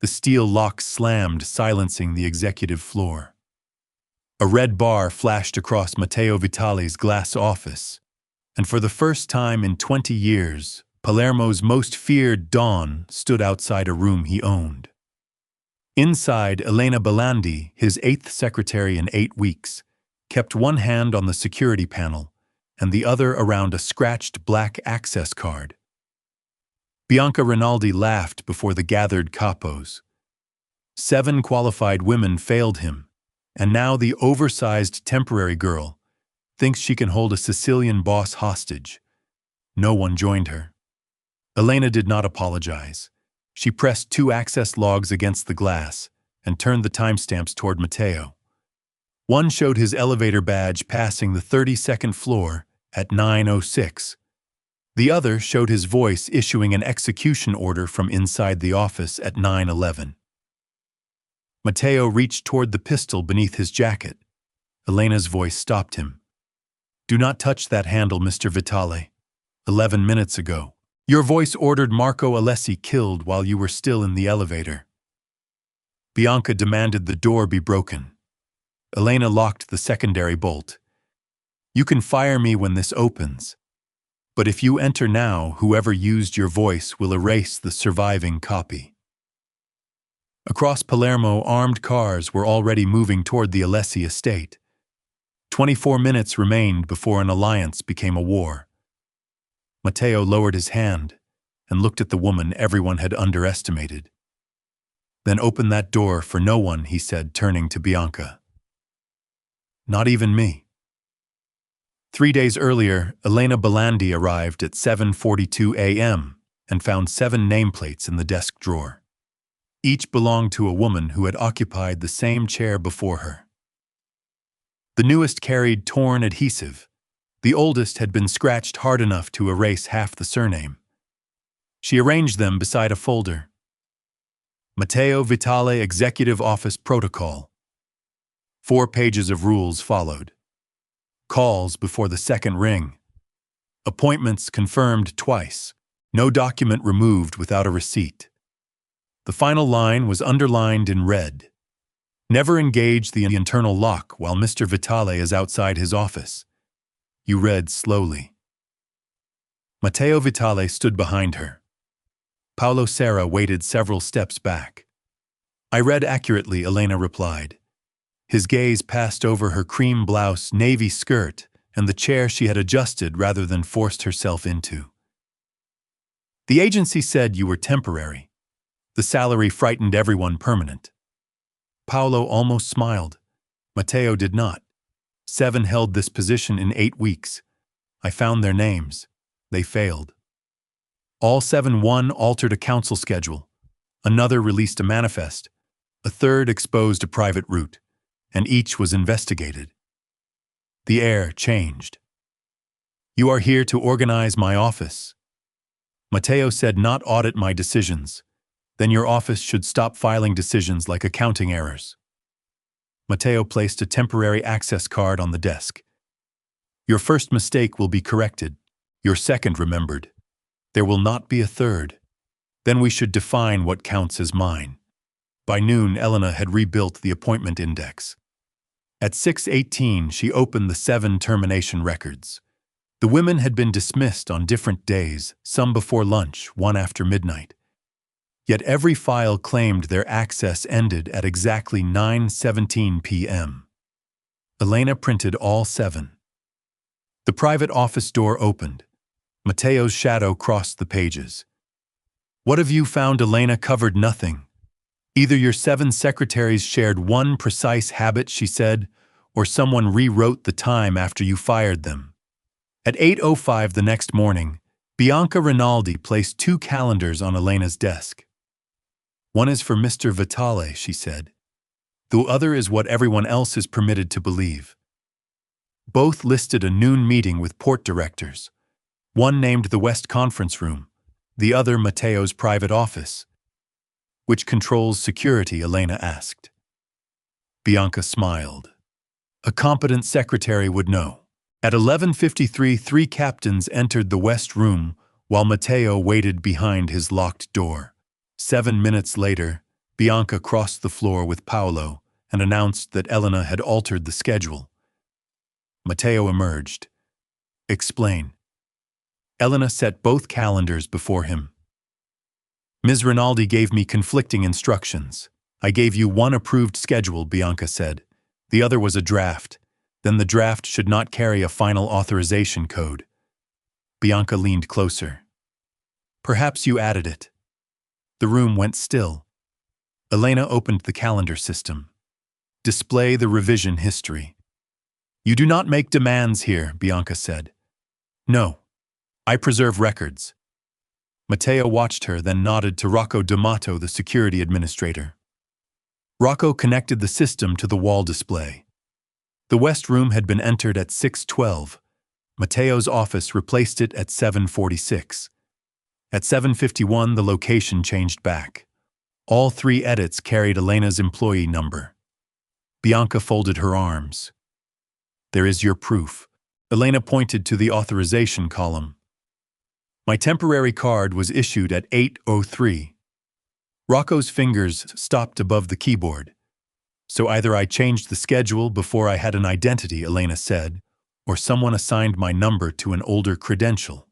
The steel lock slammed, silencing the executive floor. A red bar flashed across Matteo Vitale's glass office, and for the first time in 20 years, Palermo's most feared Don stood outside a room he owned. Inside, Elena Bellandi, his 8th secretary in 8 weeks, kept one hand on the security panel and the other around a scratched black access card. Bianca Rinaldi laughed before the gathered capos. 7 qualified women failed him, and now the oversized temporary girl thinks she can hold a Sicilian boss hostage. No one joined her. Elena did not apologize. She pressed 2 access logs against the glass and turned the timestamps toward Matteo. One showed his elevator badge passing the 32nd floor at 9:06. The other showed his voice issuing an execution order from inside the office at 9:11. Matteo reached toward the pistol beneath his jacket. Elena's voice stopped him. "Do not touch that handle, Mr. Vitale. 11 minutes ago, your voice ordered Marco Alessi killed while you were still in the elevator." Bianca demanded the door be broken. Elena locked the secondary bolt. "You can fire me when this opens. But if you enter now, whoever used your voice will erase the surviving copy." Across Palermo, armed cars were already moving toward the Alessi estate. 24 minutes remained before an alliance became a war. Matteo lowered his hand and looked at the woman everyone had underestimated. "Then open that door for no one," he said, turning to Bianca. "Not even me." 3 days earlier, Elena Bellandi arrived at 7:42 a.m. and found 7 nameplates in the desk drawer. Each belonged to a woman who had occupied the same chair before her. The newest carried torn adhesive. The oldest had been scratched hard enough to erase half the surname. She arranged them beside a folder. Matteo Vitale Executive Office Protocol. 4 pages of rules followed. Calls before the second ring. Appointments confirmed twice. No document removed without a receipt. The final line was underlined in red. "Never engage the internal lock while Mr. Vitale is outside his office." You read slowly. Matteo Vitale stood behind her. Paolo Serra waited several steps back. "I read accurately," Elena replied. His gaze passed over her cream blouse, navy skirt, and the chair she had adjusted rather than forced herself into. "The agency said you were temporary. The salary frightened everyone permanent." Paolo almost smiled. Matteo did not. 7 held this position in 8 weeks. I found their names. They failed. All 7 one altered a council schedule. Another released a manifest. A third exposed a private route. And each was investigated. The air changed. "You are here to organize my office." Matteo said, "Not audit my decisions. Then your office should stop filing decisions like accounting errors." Matteo placed a temporary access card on the desk. "Your first mistake will be corrected. Your second remembered. There will not be a third. Then we should define what counts as mine." By noon, Elena had rebuilt the appointment index. At 6:18, she opened the 7 termination records. The women had been dismissed on different days, some before lunch, one after midnight. Yet every file claimed their access ended at exactly 9:17 p.m. Elena printed all 7. The private office door opened. Matteo's shadow crossed the pages. "What have you found?" Elena covered nothing. "Either your 7 secretaries shared one precise habit," she said, "or someone rewrote the time after you fired them." At 8:05 the next morning, Bianca Rinaldi placed 2 calendars on Elena's desk. "One is for Mr. Vitale," she said. "The other is what everyone else is permitted to believe." Both listed a noon meeting with port directors. One named the West Conference Room, the other Matteo's private office. "Which controls security?" Elena asked. Bianca smiled. "A competent secretary would know." At 11:53, 3 captains entered the West Room while Matteo waited behind his locked door. 7 minutes later, Bianca crossed the floor with Paolo and announced that Elena had altered the schedule. Matteo emerged. Explain. Elena set both calendars before him. Ms. Rinaldi gave me conflicting instructions. I gave you one approved schedule, Bianca said. The other was a draft. Then the draft should not carry a final authorization code. Bianca leaned closer. Perhaps you added it. The room went still. Elena opened the calendar system. Display the revision history. You do not make demands here, Bianca said. No. I preserve records. Matteo watched her, then nodded to Rocco D'Amato, the security administrator. Rocco connected the system to the wall display. The West Room had been entered at 6:12. Matteo's office replaced it at 7:46. At 7:51, the location changed back. All three edits carried Elena's employee number. Bianca folded her arms. There is your proof. Elena pointed to the authorization column. My temporary card was issued at 8:03. Rocco's fingers stopped above the keyboard. So either I changed the schedule before I had an identity, Elena said, or someone assigned my number to an older credential.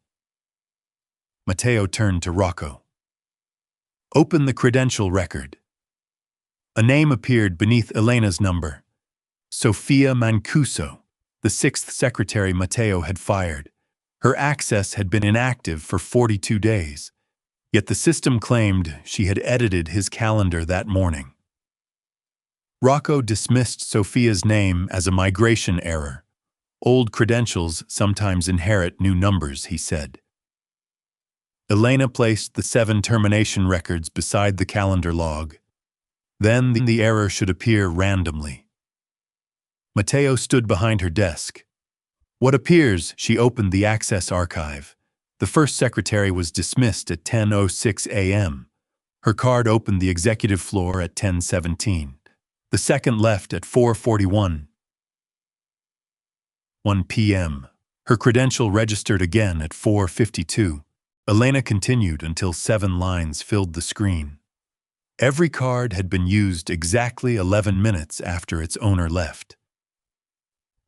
Matteo turned to Rocco. Open the credential record. A name appeared beneath Elena's number. Sofia Mancuso, the sixth secretary Matteo had fired. Her access had been inactive for 42 days, yet the system claimed she had edited his calendar that morning. Rocco dismissed Sofia's name as a migration error. Old credentials sometimes inherit new numbers, he said. Elena placed the 7 termination records beside the calendar log. Then the error should appear randomly. Matteo stood behind her desk. What appears? She opened the Access archive. The first secretary was dismissed at 10:06 a.m. Her card opened the executive floor at 10:17. The second left at 4:41. 1 p.m. Her credential registered again at 4:52. Elena continued until 7 lines filled the screen. Every card had been used exactly 11 minutes after its owner left.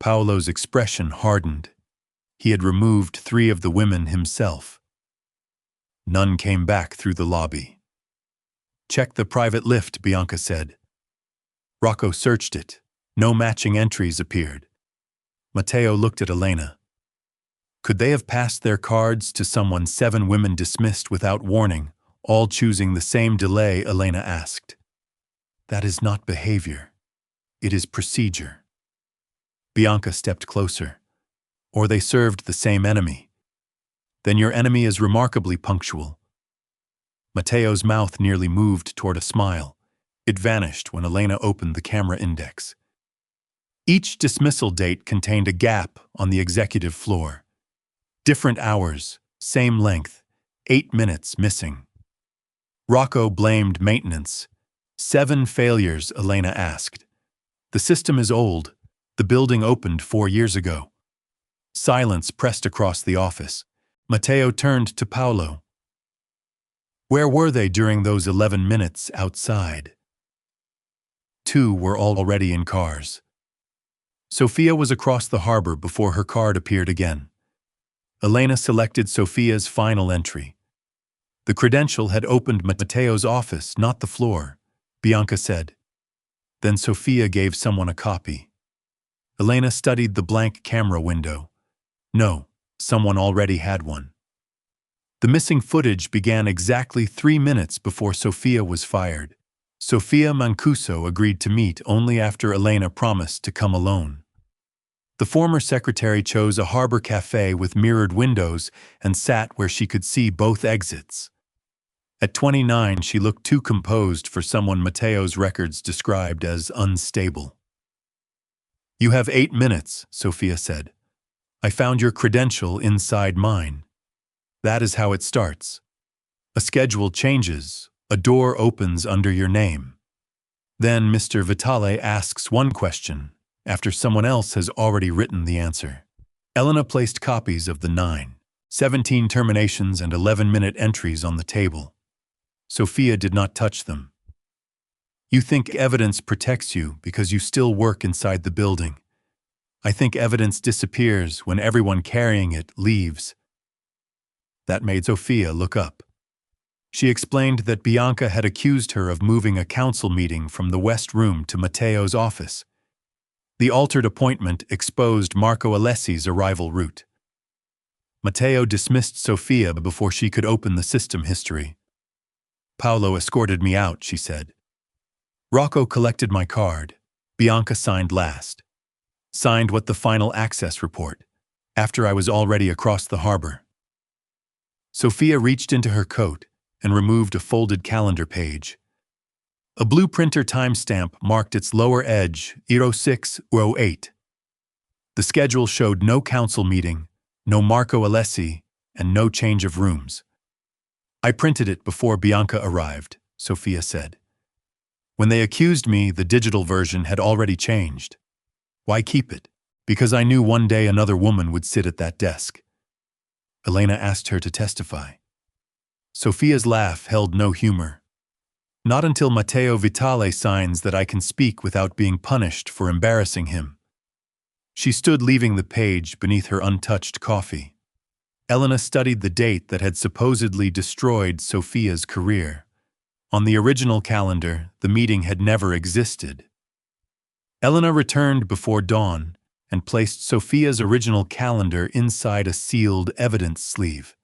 Paolo's expression hardened. He had removed 3 of the women himself. None came back through the lobby. Check the private lift, Bianca said. Rocco searched it. No matching entries appeared. Matteo looked at Elena. Could they have passed their cards to someone 7 women dismissed without warning, all choosing the same delay? Elena asked. That is not behavior. It is procedure. Bianca stepped closer. Or they served the same enemy. Then your enemy is remarkably punctual. Matteo's mouth nearly moved toward a smile. It vanished when Elena opened the camera index. Each dismissal date contained a gap on the executive floor. Different hours, same length, 8 minutes missing. Rocco blamed maintenance. 7 failures, Elena asked. The system is old. The building opened 4 years ago. Silence pressed across the office. Matteo turned to Paolo. Where were they during those 11 minutes outside? 2 were already in cars. Sofia was across the harbor before her card appeared again. Elena selected Sofia's final entry. The credential had opened Matteo's office, not the floor, Bianca said. Then Sofia gave someone a copy. Elena studied the blank camera window. No, someone already had one. The missing footage began exactly 3 minutes before Sofia was fired. Sofia Mancuso agreed to meet only after Elena promised to come alone. The former secretary chose a harbor cafe with mirrored windows and sat where she could see both exits. At 29, she looked too composed for someone Matteo's records described as unstable. You have 8 minutes, Sofia said. I found your credential inside mine. That is how it starts. A schedule changes, a door opens under your name. Then Mr. Vitale asks one question, after someone else has already written the answer. Elena placed copies of the 9, 17 terminations and 11-minute entries on the table. Sofia did not touch them. You think evidence protects you because you still work inside the building. I think evidence disappears when everyone carrying it leaves. That made Sofia look up. She explained that Bianca had accused her of moving a council meeting from the West Room to Matteo's office. The altered appointment exposed Marco Alessi's arrival route. Matteo dismissed Sofia before she could open the system history. Paolo escorted me out, she said. Rocco collected my card. Bianca signed last. Signed what the final access report, after I was already across the harbor. Sofia reached into her coat and removed a folded calendar page. A blue printer timestamp marked its lower edge, 0608. The schedule showed no council meeting, no Marco Alessi, and no change of rooms. I printed it before Bianca arrived, Sofia said. When they accused me, the digital version had already changed. Why keep it? Because I knew one day another woman would sit at that desk. Elena asked her to testify. Sofia's laugh held no humor. Not until Matteo Vitale signs that I can speak without being punished for embarrassing him. She stood leaving the page beneath her untouched coffee. Elena studied the date that had supposedly destroyed Sofia's career. On the original calendar, the meeting had never existed. Elena returned before dawn and placed Sofia's original calendar inside a sealed evidence sleeve.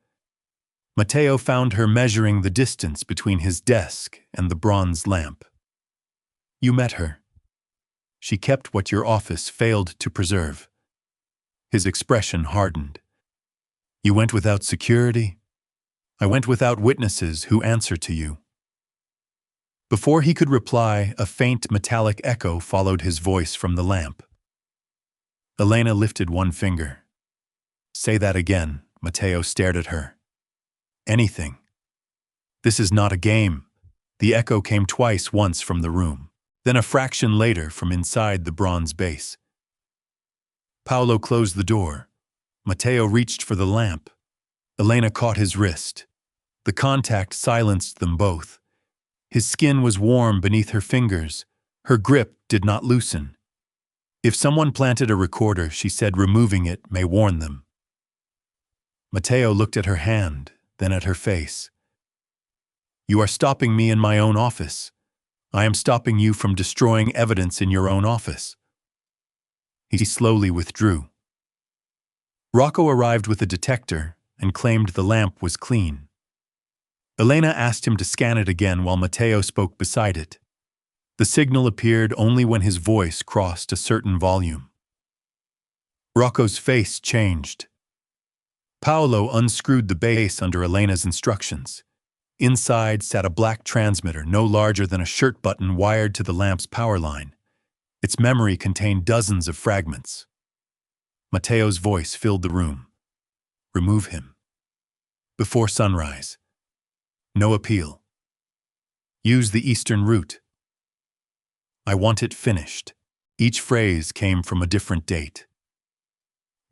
Matteo found her measuring the distance between his desk and the bronze lamp. You met her. She kept what your office failed to preserve. His expression hardened. You went without security? I went without witnesses who answer to you. Before he could reply, a faint metallic echo followed his voice from the lamp. Elena lifted one finger. Say that again, Matteo stared at her. Anything. This is not a game. The echo came twice, once from the room, then a fraction later from inside the bronze base. Paolo closed the door. Matteo reached for the lamp. Elena caught his wrist. The contact silenced them both. His skin was warm beneath her fingers. Her grip did not loosen. If someone planted a recorder, she said, removing it may warn them. Matteo looked at her hand, then at her face. You are stopping me in my own office. I am stopping you from destroying evidence in your own office. He slowly withdrew. Rocco arrived with a detector and claimed the lamp was clean. Elena asked him to scan it again while Matteo spoke beside it. The signal appeared only when his voice crossed a certain volume. Rocco's face changed. Paolo unscrewed the base under Elena's instructions. Inside sat a black transmitter no larger than a shirt button wired to the lamp's power line. Its memory contained dozens of fragments. Matteo's voice filled the room. Remove him. Before sunrise. No appeal. Use the eastern route. I want it finished. Each phrase came from a different date.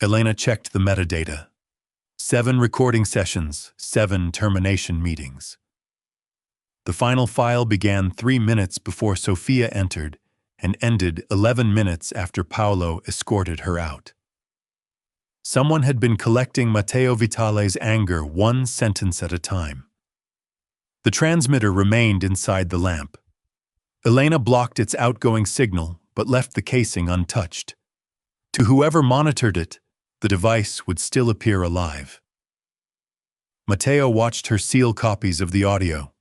Elena checked the metadata. 7 recording sessions, 7 termination meetings. The final file began 3 minutes before Sofia entered and ended 11 minutes after Paolo escorted her out. Someone had been collecting Matteo Vitale's anger one sentence at a time. The transmitter remained inside the lamp. Elena blocked its outgoing signal but left the casing untouched. To whoever monitored it, the device would still appear alive. Matteo watched her seal copies of the audio.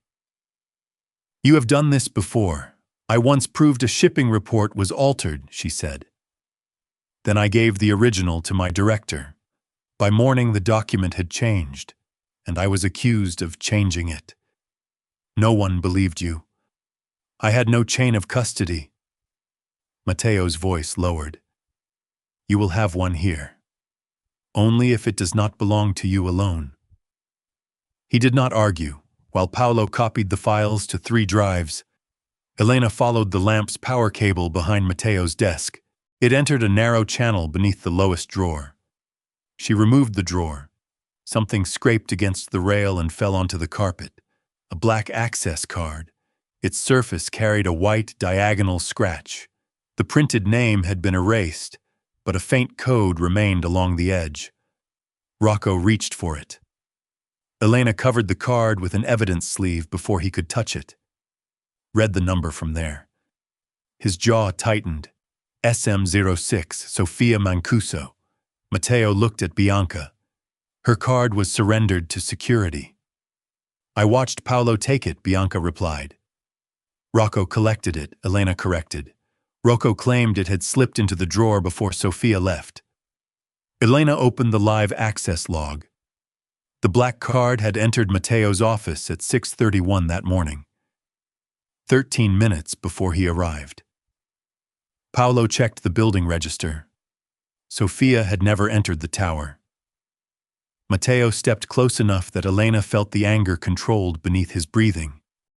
You have done this before. I once proved a shipping report was altered, she said. Then I gave the original to my director. By morning the document had changed, and I was accused of changing it. No one believed you. I had no chain of custody. Matteo's voice lowered. You will have one here. Only if it does not belong to you alone. He did not argue. While Paolo copied the files to 3 drives, Elena followed the lamp's power cable behind Matteo's desk. It entered a narrow channel beneath the lowest drawer. She removed the drawer. Something scraped against the rail and fell onto the carpet. A black access card. Its surface carried a white diagonal scratch. The printed name had been erased, but a faint code remained along the edge. Rocco reached for it. Elena covered the card with an evidence sleeve before he could touch it. Read the number from there. His jaw tightened. SM06, Sofia Mancuso. Matteo looked at Bianca. Her card was surrendered to security. I watched Paolo take it, Bianca replied. Rocco collected it, Elena corrected. Rocco claimed it had slipped into the drawer before Sofia left. Elena opened the live access log. The black card had entered Matteo's office at 6:31 that morning, 13 minutes before he arrived. Paolo checked the building register. Sofia had never entered the tower. Matteo stepped close enough that Elena felt the anger controlled beneath his breathing.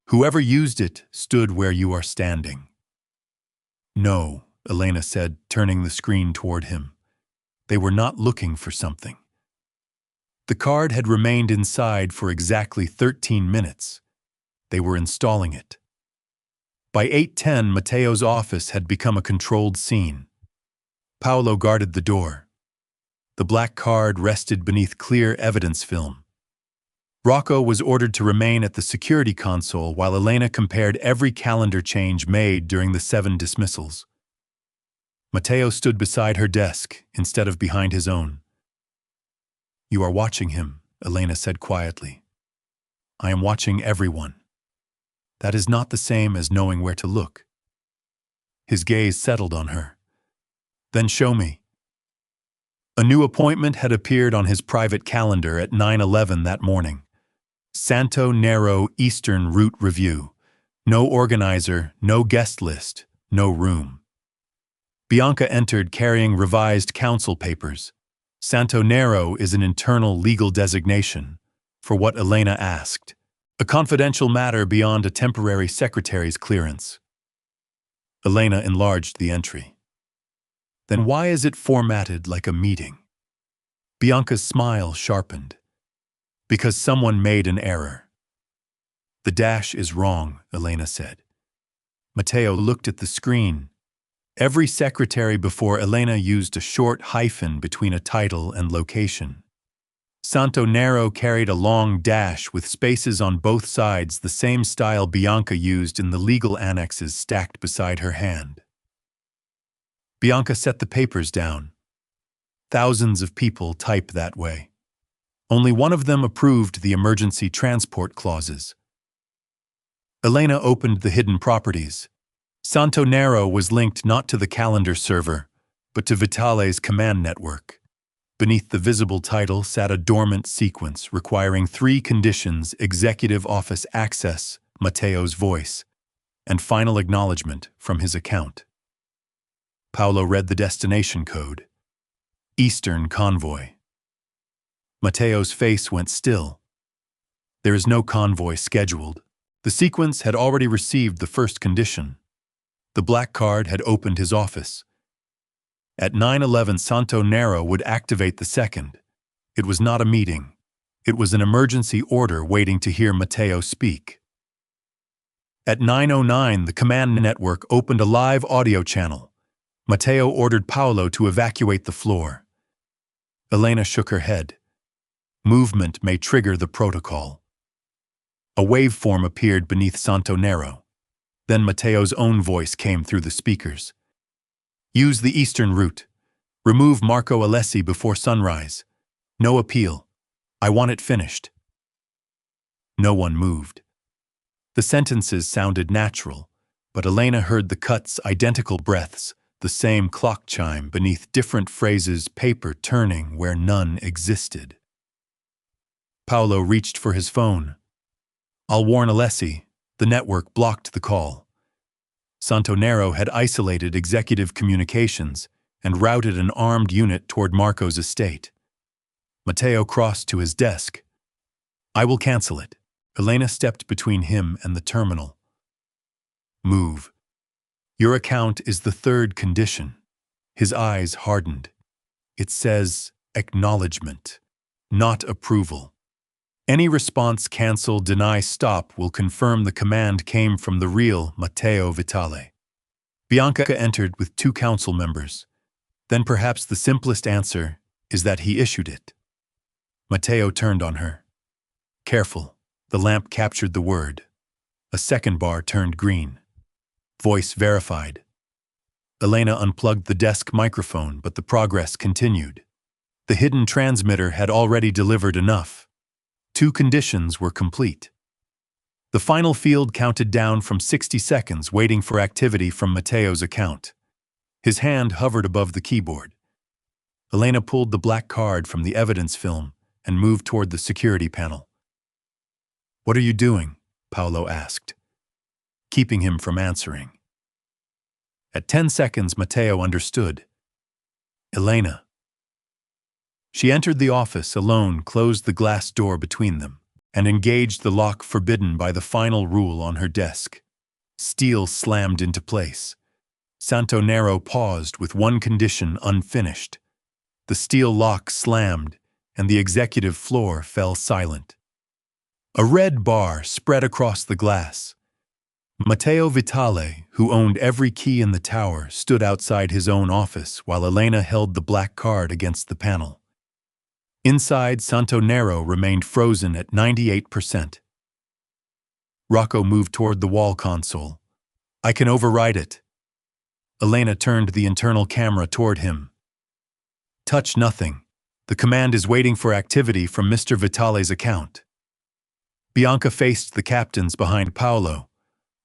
Whoever used it stood where you are standing. No, Elena said, turning the screen toward him. They were not looking for something. The card had remained inside for exactly 13 minutes. They were installing it. By 8:10, Matteo's office had become a controlled scene. Paolo guarded the door. The black card rested beneath clear evidence film. Rocco was ordered to remain at the security console while Elena compared every calendar change made during the 7 dismissals. Matteo stood beside her desk instead of behind his own. You are watching him, Elena said quietly. I am watching everyone. That is not the same as knowing where to look. His gaze settled on her. Then show me. A new appointment had appeared on his private calendar at 9:11 that morning. Santo Nero Eastern Route Review. No organizer, no guest list, no room. Bianca entered carrying revised council papers. Santo Nero is an internal legal designation for what Elena asked, a confidential matter beyond a temporary secretary's clearance. Elena enlarged the entry. Then why is it formatted like a meeting? Bianca's smile sharpened. Because someone made an error. The dash is wrong, Elena said. Matteo looked at the screen. Every secretary before Elena used a short hyphen between a title and location. Santo Nero carried a long dash with spaces on both sides, the same style Bianca used in the legal annexes stacked beside her hand. Bianca set the papers down. Thousands of people type that way. Only one of them approved the emergency transport clauses. Elena opened the hidden properties. Santo Nero was linked not to the calendar server, but to Vitale's command network. Beneath the visible title sat a dormant sequence requiring 3 conditions: executive office access, Matteo's voice, and final acknowledgement from his account. Paolo read the destination code. Eastern Convoy. Matteo's face went still. There is no convoy scheduled. The sequence had already received the first condition. The black card had opened his office. At 9:11, Santo Nero would activate the second. It was not a meeting. It was an emergency order waiting to hear Matteo speak. At 9:09, the command network opened a live audio channel. Matteo ordered Paolo to evacuate the floor. Elena shook her head. Movement may trigger the protocol. A waveform appeared beneath Santo Nero. Then Matteo's own voice came through the speakers. Use the eastern route. Remove Marco Alessi before sunrise. No appeal. I want it finished. No one moved. The sentences sounded natural, but Elena heard the cuts, identical breaths, the same clock chime beneath different phrases, paper turning where none existed. Paolo reached for his phone. I'll warn Alessi. The network blocked the call. Santo Nero had isolated executive communications and routed an armed unit toward Marco's estate. Matteo crossed to his desk. I will cancel it. Elena stepped between him and the terminal. Move. Your account is the 3rd condition. His eyes hardened. It says acknowledgement, not approval. Any response cancel, deny, stop will confirm the command came from the real Matteo Vitale. Bianca entered with 2 council members. Then perhaps the simplest answer is that he issued it. Matteo turned on her. Careful. The lamp captured the word. A second bar turned green. Voice verified. Elena unplugged the desk microphone, but the progress continued. The hidden transmitter had already delivered enough. 2 conditions were complete. The final field counted down from 60 seconds, waiting for activity from Matteo's account. His hand hovered above the keyboard. Elena pulled the black card from the evidence film and moved toward the security panel. "What are you doing?" Paolo asked, keeping him from answering. At 10 seconds, Matteo understood. Elena. She entered the office alone, closed the glass door between them, and engaged the lock forbidden by the final rule on her desk. Steel slammed into place. Santonero paused with one condition unfinished. The steel lock slammed, and the executive floor fell silent. A red bar spread across the glass. Matteo Vitale, who owned every key in the tower, stood outside his own office while Elena held the black card against the panel. Inside, Santonero remained frozen at 98%. Rocco moved toward the wall console. "I can override it." Elena turned the internal camera toward him. "Touch nothing. The command is waiting for activity from Mr. Vitale's account." Bianca faced the captains behind Paolo.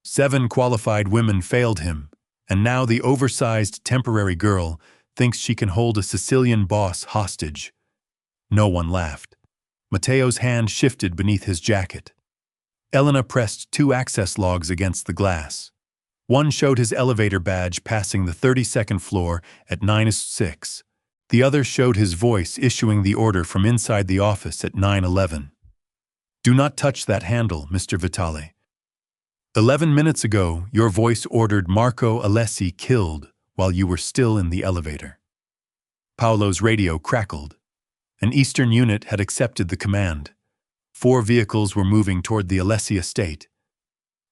7 qualified women failed him, and now the oversized temporary girl thinks she can hold a Sicilian boss hostage. No one laughed. Matteo's hand shifted beneath his jacket. Elena pressed 2 access logs against the glass. One showed his elevator badge passing the 32nd floor at 9:06. The other showed his voice issuing the order from inside the office at 9:11. "Do not touch that handle, Mr. Vitale. 11 minutes ago, your voice ordered Marco Alessi killed while you were still in the elevator." Paolo's radio crackled. An Eastern unit had accepted the command. 4 vehicles were moving toward the Alessi estate.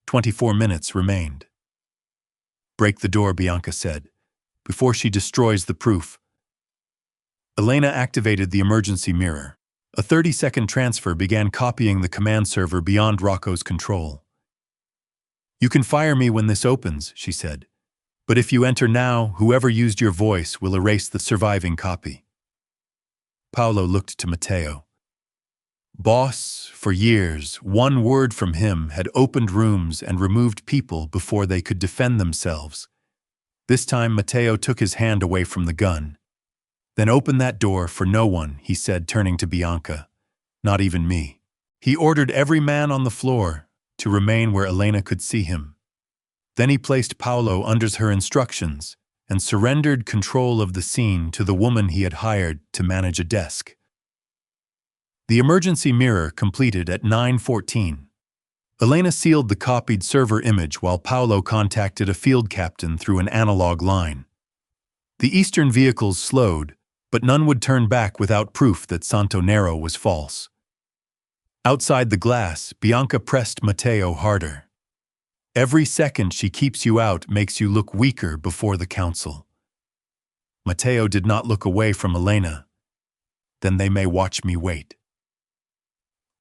24 minutes remained. "Break the door," Bianca said, "before she destroys the proof." Elena activated the emergency mirror. A 30-second transfer began copying the command server beyond Rocco's control. "You can fire me when this opens," she said. "But if you enter now, whoever used your voice will erase the surviving copy." Paolo looked to Matteo. Boss, for years, one word from him had opened rooms and removed people before they could defend themselves. This time Matteo took his hand away from the gun. "Then open that door for no one," he said, turning to Bianca. "Not even me." He ordered every man on the floor to remain where Elena could see him. Then he placed Paolo under her instructions and surrendered control of the scene to the woman he had hired to manage a desk. The emergency mirror completed at 9:14. Elena sealed the copied server image while Paolo contacted a field captain through an analog line. The Eastern vehicles slowed, but none would turn back without proof that Santonero was false. Outside the glass, Bianca pressed Matteo harder. "Every second she keeps you out makes you look weaker before the council." Matteo did not look away from Elena. "Then they may watch me wait."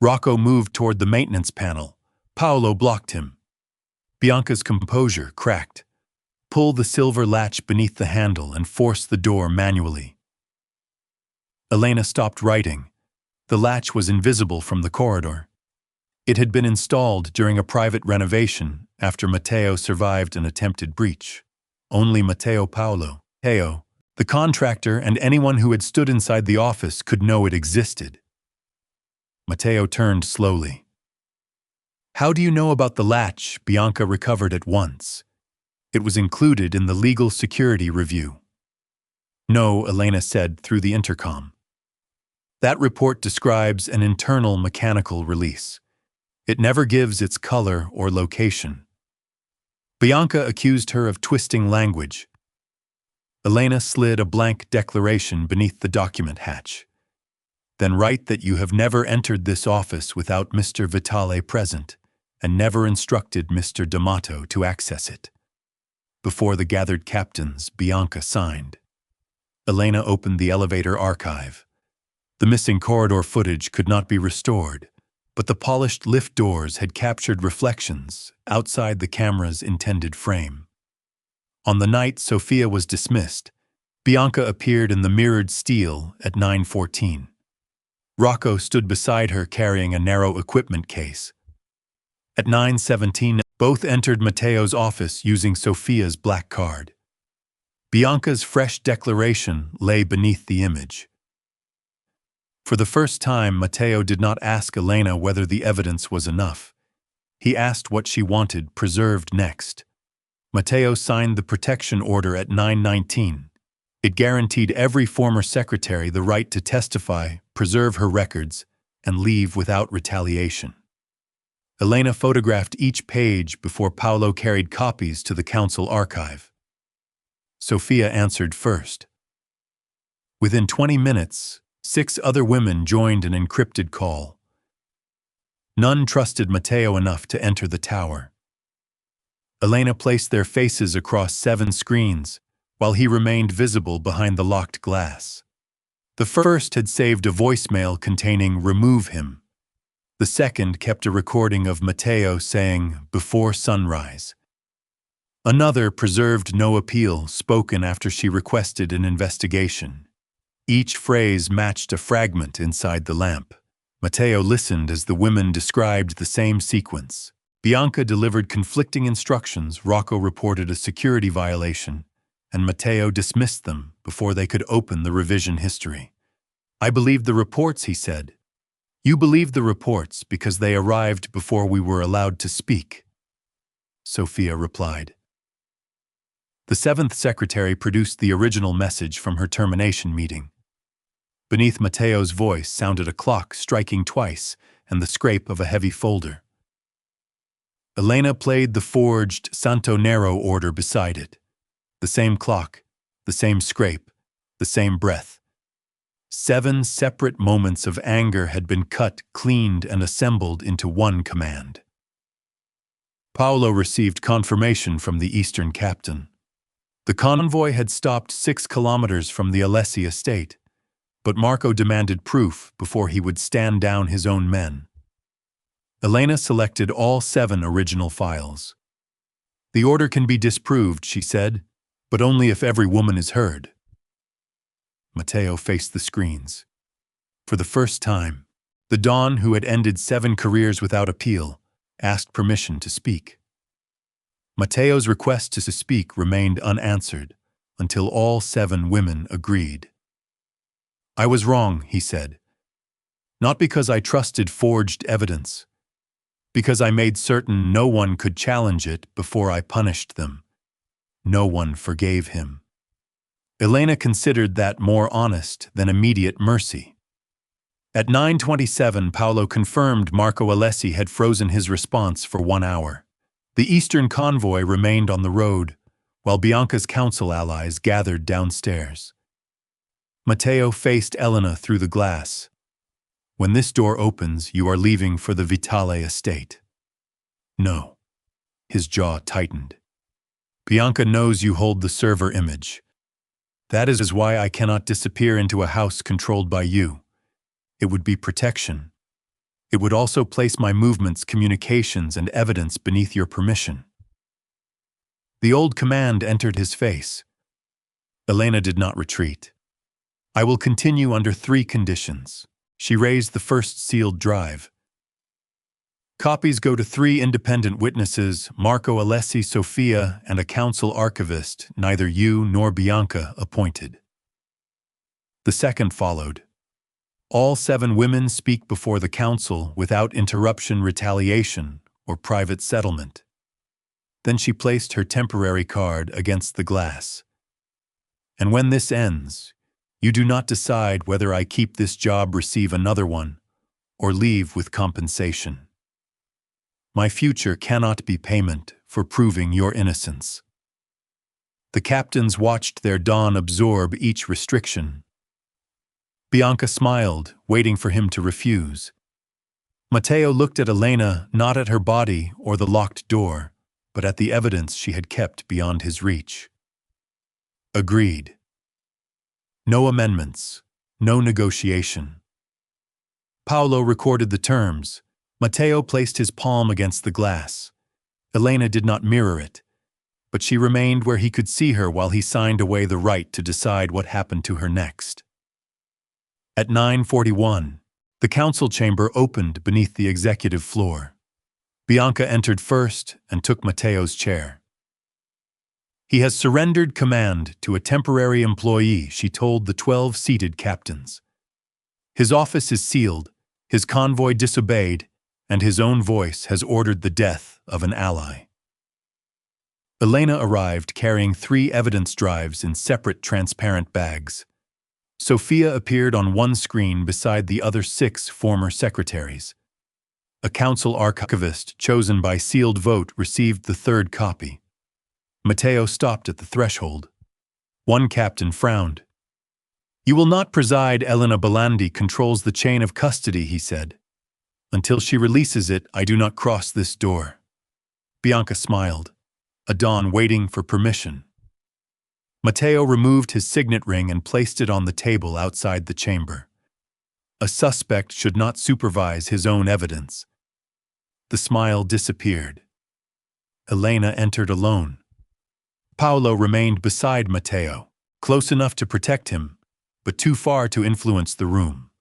Rocco moved toward the maintenance panel. Paolo blocked him. Bianca's composure cracked. "Pull the silver latch beneath the handle and force the door manually." Elena stopped writing. The latch was invisible from the corridor. It had been installed during a private renovation after Matteo survived an attempted breach. Only Matteo Paolo, the contractor, and anyone who had stood inside the office could know it existed. Matteo turned slowly. "How do you know about the latch?" Bianca recovered at once. "It was included in the legal security review." "No," Elena said through the intercom. "That report describes an internal mechanical release. It never gives its color or location." Bianca accused her of twisting language. Elena slid a blank declaration beneath the document hatch. Then write that you have never entered this office without Mr. Vitale present, and never instructed Mr. D'Amato to access it. Before the gathered captains, Bianca signed. Elena opened the elevator archive. The missing corridor footage could not be restored, but the polished lift doors had captured reflections outside the camera's intended frame. On the night Sofia was dismissed, Bianca appeared in the mirrored steel at 9:14. Rocco stood beside her carrying a narrow equipment case. At 9:17, both entered Matteo's office using Sofia's black card. Bianca's fresh declaration lay beneath the image. For the first time, Matteo did not ask Elena whether the evidence was enough. He asked what she wanted preserved next. Matteo signed the protection order at 9:19. It guaranteed every former secretary the right to testify, preserve her records, and leave without retaliation. Elena photographed each page before Paolo carried copies to the council archive. Sofia answered first. Within 20 minutes, 6 other women joined an encrypted call. None trusted Matteo enough to enter the tower. Elena placed their faces across 7 screens, while he remained visible behind the locked glass. The first had saved a voicemail containing "Remove him." The second kept a recording of Matteo saying, "Before sunrise." Another preserved no appeal, spoken after she requested an investigation. Each phrase matched a fragment inside the lamp. Matteo listened as the women described the same sequence. Bianca delivered conflicting instructions, Rocco reported a security violation, and Matteo dismissed them before they could open the revision history. "I believed the reports," he said. "You believed the reports because they arrived before we were allowed to speak," Sofia replied. The 7th secretary produced the original message from her termination meeting. Beneath Matteo's voice sounded a clock striking twice and the scrape of a heavy folder. Elena played the forged Santo Nero order beside it. The same clock, the same scrape, the same breath. 7 separate moments of anger had been cut, cleaned, and assembled into one command. Paolo received confirmation from the Eastern captain. The convoy had stopped 6 kilometers from the Alessi estate, but Marco demanded proof before he would stand down his own men. Elena selected all 7 original files. "The order can be disproved," she said, "but only if every woman is heard." Matteo faced the screens. For the first time, the Don, who had ended 7 careers without appeal, asked permission to speak. Matteo's request to speak remained unanswered until all 7 women agreed. "I was wrong," he said. "Not because I trusted forged evidence. Because I made certain no one could challenge it before I punished them. No one forgave him." Elena considered that more honest than immediate mercy. At 9:27, Paolo confirmed Marco Alessi had frozen his response for 1 hour. The Eastern convoy remained on the road, while Bianca's council allies gathered downstairs. Matteo faced Elena through the glass. "When this door opens, you are leaving for the Vitale estate." "No." His jaw tightened. "Bianca knows you hold the server image. That is why I cannot disappear into a house controlled by you. It would be protection. It would also place my movements, communications, and evidence beneath your permission." The old command entered his face. Elena did not retreat. "I will continue under 3 conditions." She raised the first sealed drive. "Copies go to 3 independent witnesses, Marco Alessi, Sofia, and a council archivist, neither you nor Bianca appointed." The second followed. "All 7 women speak before the council without interruption, retaliation, or private settlement." Then she placed her temporary card against the glass. "And when this ends, you do not decide whether I keep this job, receive another one, or leave with compensation. My future cannot be payment for proving your innocence." The captains watched their Don absorb each restriction. Bianca smiled, waiting for him to refuse. Matteo looked at Elena, not at her body or the locked door, but at the evidence she had kept beyond his reach. Agreed. No amendments, no negotiation. Paolo recorded the terms. Matteo placed his palm against the glass. Elena did not mirror it, but she remained where he could see her while he signed away the right to decide what happened to her next. At 9:41, the council chamber opened beneath the executive floor. Bianca entered first and took Matteo's chair. He has surrendered command to a temporary employee, she told the 12 seated captains. His office is sealed, his convoy disobeyed, and his own voice has ordered the death of an ally. Elena arrived carrying 3 evidence drives in separate transparent bags. Sofia appeared on one screen beside the other 6 former secretaries. A council archivist chosen by sealed vote received the 3rd copy. Matteo stopped at the threshold. One captain frowned. "You will not preside. Elena Bellandi controls the chain of custody," he said. "Until she releases it, I do not cross this door." Bianca smiled, a dawn waiting for permission. Matteo removed his signet ring and placed it on the table outside the chamber. A suspect should not supervise his own evidence. The smile disappeared. Elena entered alone. Paolo remained beside Matteo, close enough to protect him, but too far to influence the room.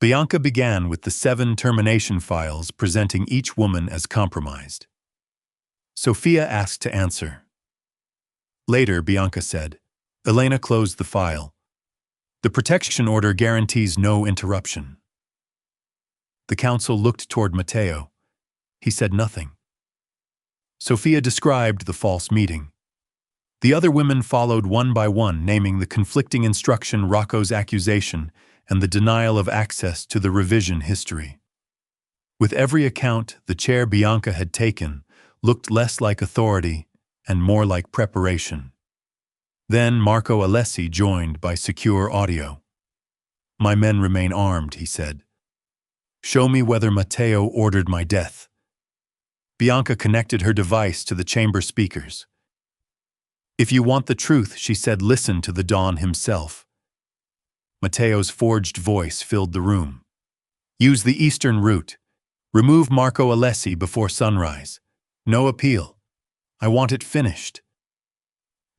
Bianca began with the 7 termination files, presenting each woman as compromised. Sofia asked to answer. Later, Bianca said, Elena closed the file. The protection order guarantees no interruption. The council looked toward Matteo. He said nothing. Sofia described the false meeting. The other women followed one by one, naming the conflicting instruction, Rocco's accusation, and the denial of access to the revision history. With every account, the chair Bianca had taken looked less like authority and more like preparation. Then Marco Alessi joined by secure audio. "My men remain armed," he said. "Show me whether Matteo ordered my death." Bianca connected her device to the chamber speakers. "If you want the truth," she said, "listen to the Don himself." Matteo's forged voice filled the room. "Use the eastern route. Remove Marco Alessi before sunrise. No appeal. I want it finished."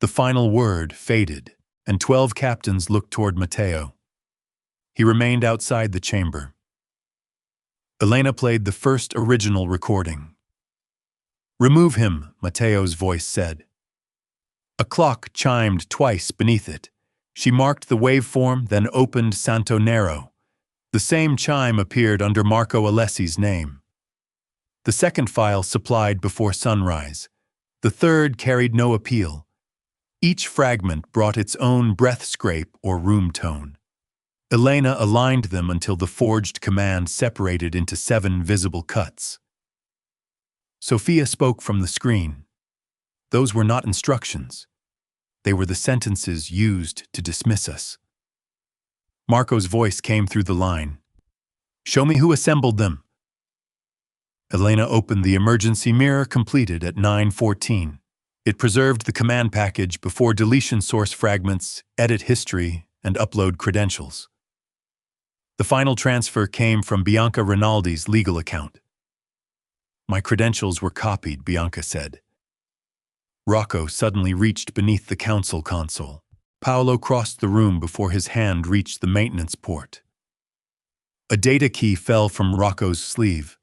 The final word faded, and 12 captains looked toward Matteo. He remained outside the chamber. Elena played the first original recording. "Remove him," Matteo's voice said. A clock chimed twice beneath it. She marked the waveform, then opened Santo Nero. The same chime appeared under Marco Alessi's name. The second file supplied before sunrise. The third carried no appeal. Each fragment brought its own breath scrape or room tone. Elena aligned them until the forged command separated into 7 visible cuts. Sofia spoke from the screen. Those were not instructions. They were the sentences used to dismiss us. Marco's voice came through the line. "Show me who assembled them." Elena opened the emergency mirror, completed at 9:14. It preserved the command package before deletion, source fragments, edit history, and upload credentials. The final transfer came from Bianca Rinaldi's legal account. "My credentials were copied," Bianca said. Rocco suddenly reached beneath the council console. Paolo crossed the room before his hand reached the maintenance port. A data key fell from Rocco's sleeve.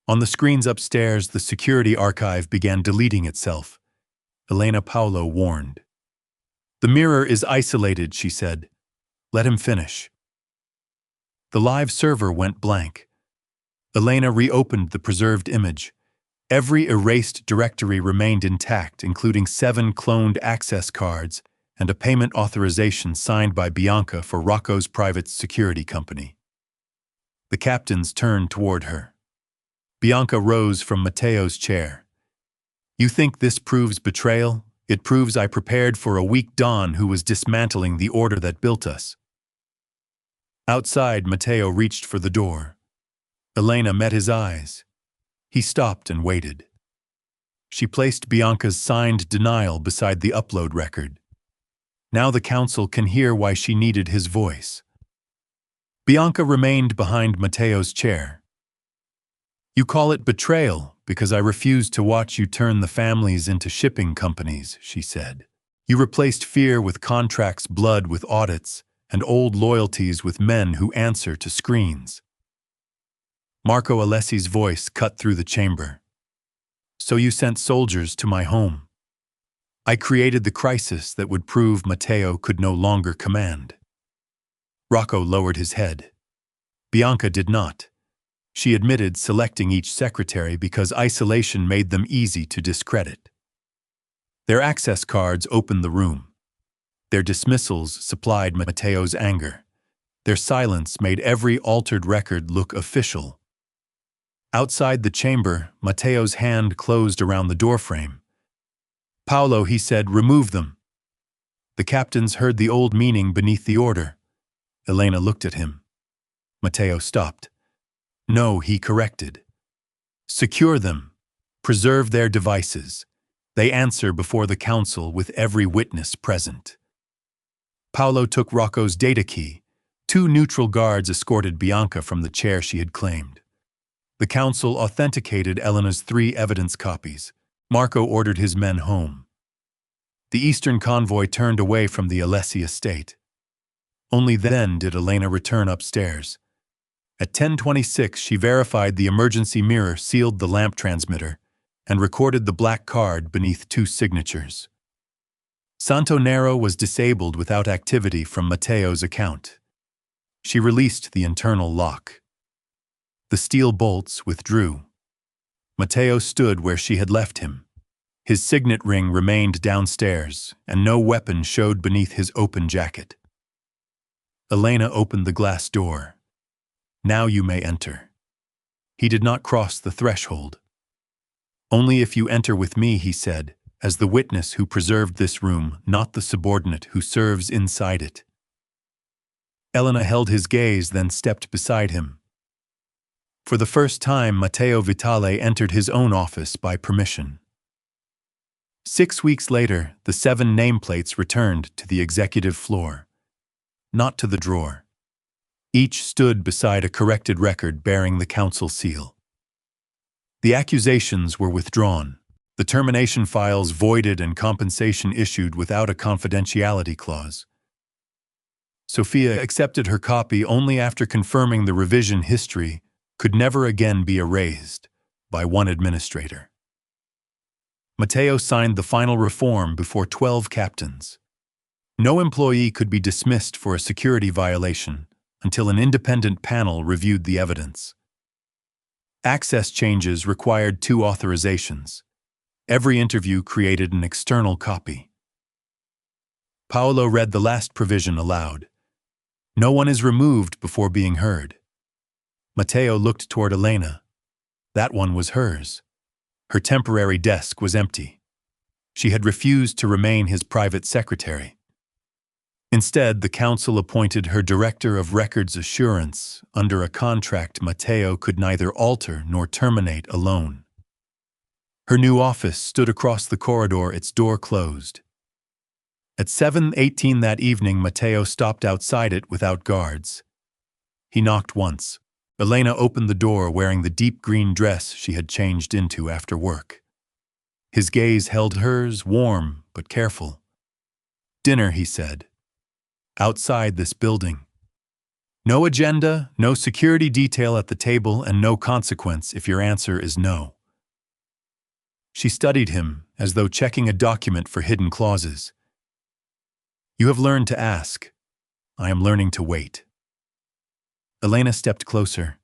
On the screens upstairs, the security archive began deleting itself. Elena Paolo warned. "The mirror is isolated," she said. "Let him finish." The live server went blank. Elena reopened the preserved image. Every erased directory remained intact, including 7 cloned access cards and a payment authorization signed by Bianca for Rocco's private security company. The captains turned toward her. Bianca rose from Matteo's chair. "You think this proves betrayal? It proves I prepared for a weak Don who was dismantling the order that built us." Outside, Matteo reached for the door. Elena met his eyes. He stopped and waited. She placed Bianca's signed denial beside the upload record. Now the council can hear why she needed his voice. Bianca remained behind Matteo's chair. "You call it betrayal because I refused to watch you turn the families into shipping companies," she said. "You replaced fear with contracts, blood with audits, and old loyalties with men who answer to screens." Marco Alessi's voice cut through the chamber. "So you sent soldiers to my home. I created the crisis that would prove Matteo could no longer command." Rocco lowered his head. Bianca did not. She admitted selecting each secretary because isolation made them easy to discredit. Their access cards opened the room. Their dismissals supplied Matteo's anger. Their silence made every altered record look official. Outside the chamber, Matteo's hand closed around the doorframe. "Paolo," he said, "remove them." The captains heard the old meaning beneath the order. Elena looked at him. Matteo stopped. "No," he corrected. "Secure them. Preserve their devices. They answer before the council with every witness present." Paolo took Rocco's data key. 2 neutral guards escorted Bianca from the chair she had claimed. The council authenticated Elena's 3 evidence copies. Marco ordered his men home. The Eastern convoy turned away from the Alessi estate. Only then did Elena return upstairs. At 10:26, she verified the emergency mirror sealed the lamp transmitter and recorded the black card beneath 2 signatures. Santo Nero was disabled without activity from Matteo's account. She released the internal lock. The steel bolts withdrew. Matteo stood where she had left him. His signet ring remained downstairs, and no weapon showed beneath his open jacket. Elena opened the glass door. "Now you may enter." He did not cross the threshold. "Only if you enter with me," he said, "as the witness who preserved this room, not the subordinate who serves inside it." Elena held his gaze, then stepped beside him. For the first time, Matteo Vitale entered his own office by permission. 6 weeks later, the 7 nameplates returned to the executive floor, not to the drawer. Each stood beside a corrected record bearing the council seal. The accusations were withdrawn, the termination files voided, and compensation issued without a confidentiality clause. Sophia accepted her copy only after confirming the revision history could never again be erased by one administrator. Matteo signed the final reform before 12 captains. No employee could be dismissed for a security violation until an independent panel reviewed the evidence. Access changes required 2 authorizations. Every interview created an external copy. Paolo read the last provision aloud. "No one is removed before being heard." Matteo looked toward Elena. That one was hers. Her temporary desk was empty. She had refused to remain his private secretary. Instead, the council appointed her director of records assurance under a contract Matteo could neither alter nor terminate alone. Her new office stood across the corridor, its door closed. At 7:18 that evening, Matteo stopped outside it without guards. He knocked once. Elena opened the door wearing the deep green dress she had changed into after work. His gaze held hers, warm but careful. "Dinner," he said. "Outside this building. No agenda, no security detail at the table, and no consequence if your answer is no." She studied him as though checking a document for hidden clauses. "You have learned to ask. I am learning to wait." Elena stepped closer.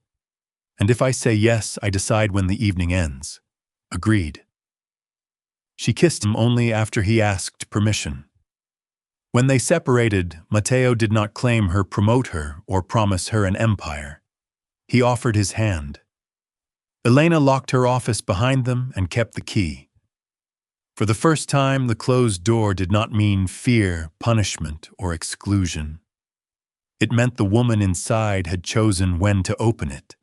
"And if I say yes, I decide when the evening ends." "Agreed." She kissed him only after he asked permission. When they separated, Matteo did not claim her, promote her, or promise her an empire. He offered his hand. Elena locked her office behind them and kept the key. For the first time, the closed door did not mean fear, punishment, or exclusion. It meant the woman inside had chosen when to open it.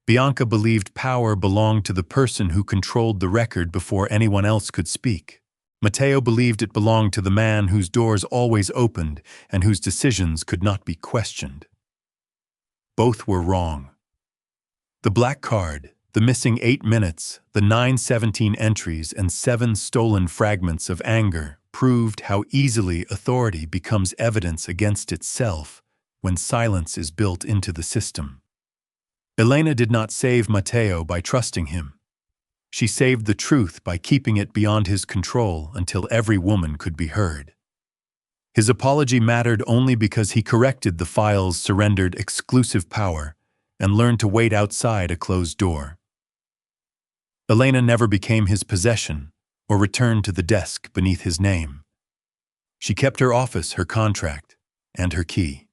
Bianca believed power belonged to the person who controlled the record before anyone else could speak. Matteo believed it belonged to the man whose doors always opened and whose decisions could not be questioned. Both were wrong. The black card, the missing 8 minutes, the 917 entries, and 7 stolen fragments of anger proved how easily authority becomes evidence against itself when silence is built into the system. Elena did not save Matteo by trusting him. She saved the truth by keeping it beyond his control until every woman could be heard. His apology mattered only because he corrected the files, surrendered exclusive power, and learned to wait outside a closed door. Elena never became his possession or returned to the desk beneath his name. She kept her office, her contract, and her key.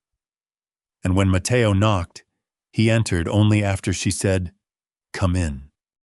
And when Matteo knocked, he entered only after she said, "Come in."